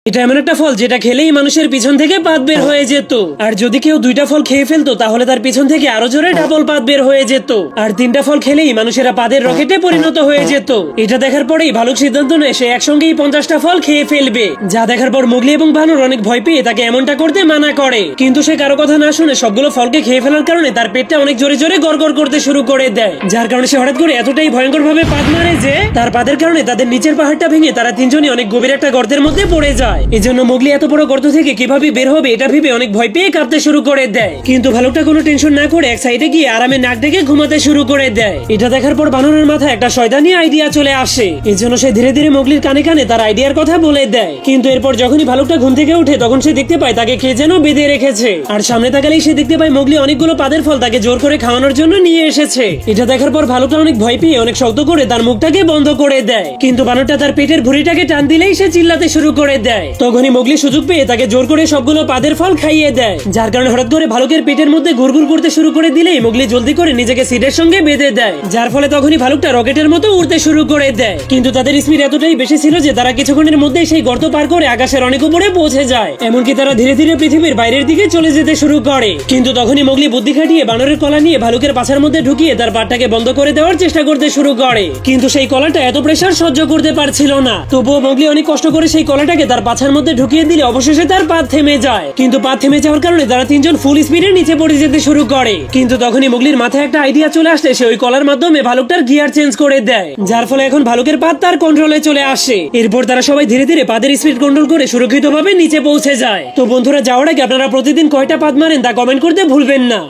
এটা এমন একটা ফল যেটা খেলেই মানুষের পিছন থেকে পাত বের হয়ে যেত। আর যদি কেউ দুইটা ফল খেয়ে ফেলতো তাহলে তার পিছন থেকে আরো জোরে ডাবল পাত বের হয়ে যেত। আর তিনটা ফল খেলেই মানুষেরা পাদের রকেটে পরিণত হয়ে যেত। এটা দেখার পরেই ভালুক সিদ্ধান্ত নেয় সে একসঙ্গেই 50টা ফল খেয়ে ফেলবে। যা দেখার পর মোগলি এবং বানর অনেক ভয় পেয়ে তাকে এমনটা করতে মানা করে, কিন্তু সে কারো কথা না শুনে সবগুলো ফলকে খেয়ে ফেলার কারণে তার পেটটা অনেক জোরে জোরে গড়গড় করতে শুরু করে দেয়। যার কারণে সে হঠাৎ করে এতটাই ভয়ঙ্কর ভাবে পাত মারে যে তার পাদের কারণে তাদের নিচের পাহাড়টা ভেঙে তারা তিনজনই অনেক গভীর একটা গর্তের মধ্যে পড়ে যায়। এজন্য মোগলি এত বড় গর্ত থেকে কিভাবে বের হবে এটা ভেবে অনেক ভয় পেয়ে কাঁপতে শুরু করে দেয়। কিন্তু ভালুকটা কোনো টেনশন না করে এক সাইডে গিয়ে আরামে নাক ডেকে ঘুমাতে শুরু করে দেয়। এটা দেখার পর বানরের মাথায় একটা শয়তানি আইডিয়া চলে আসে। এজন্য সে ধীরে ধীরে মোগলির কানে কানে তার আইডিয়ার কথা বলে দেয়। কিন্তু এরপর যখনই ভালুকটা ঘুম থেকে উঠে তখন সে দেখতে পায় তাকে কে যেন বেঁধে রেখেছে। আর সামনে তাকালেই সে দেখতে পায় মোগলি অনেকগুলো পাদের ফল তাকে জোর করে খাওয়ানোর জন্য নিয়ে এসেছে। এটা দেখার পর ভালুকটা অনেক ভয় পেয়ে অনেক শক্ত করে তার মুখটাকে বন্ধ করে দেয়। কিন্তু বানরটা তার পেটের ভুঁড়িটাকে টান দিলেই সে চিল্লাতে শুরু করে দেয়। তখনই মোগলি সুযোগ পেয়ে তাকে জোর করে সবগুলো পাদের ফল খাইয়ে দেয়। যার কারণে হঠাৎ করে ভালুকের পেটের মধ্যে ঘুরঘুর করতে শুরু করে দিলেই মোগলি জলদি করে নিজেকে সিটের সঙ্গে বেঁধে দেয়। যার ফলে তখনই ভালুকটা রকেটের মতো উড়তে শুরু করে দেয়। কিন্তু তাদের স্পিড এতটাই বেশি ছিল যে তারা কিছুক্ষণের মধ্যে সেই গর্ত পার করে আকাশের অনেক উপরে পৌঁছে যায়। এমনকি তারা ধীরে ধীরে পৃথিবীর বাইরের দিকে চলে যেতে শুরু করে। কিন্তু তখনই মোগলি বুদ্ধি খাটিয়ে বানরের কলা নিয়ে ভালুকের পাছার মধ্যে ঢুকিয়ে তার পাটটাকে বন্ধ করে দেওয়ার চেষ্টা করতে শুরু করে। কিন্তু সেই কলাটা এত প্রেসার সহ্য করতে পারছিল না। তবুও মোগলি অনেক কষ্ট করে সেই কলাটাকে তার পাছার মধ্যে ঢুকিয়ে দিলে অবশেষে তার পা থেমে যায়। কিন্তু পা থেমে যাওয়ার কারণে তারা তিনজন ফুল স্পিডে নিচে পড়ে যেতে শুরু করে। কিন্তু তখনই মোগলির মাথায় একটা আইডিয়া চলে আসলে সে ওই কলার মাধ্যমে ভালুকটার গিয়ার চেঞ্জ করে দেয়। যার ফলে এখন ভালুকের পা তার কন্ট্রোলে চলে আসে। এরপর তারা সবাই ধীরে ধীরে পাদের স্পিড কন্ট্রোল করে সুরক্ষিতভাবে নিচে পৌঁছে যায়। তো বন্ধুরা, যাওয়ার আগে আপনারা প্রতিদিন কয়টা পাদ মারেন তা কমেন্ট করতে ভুলবেন না।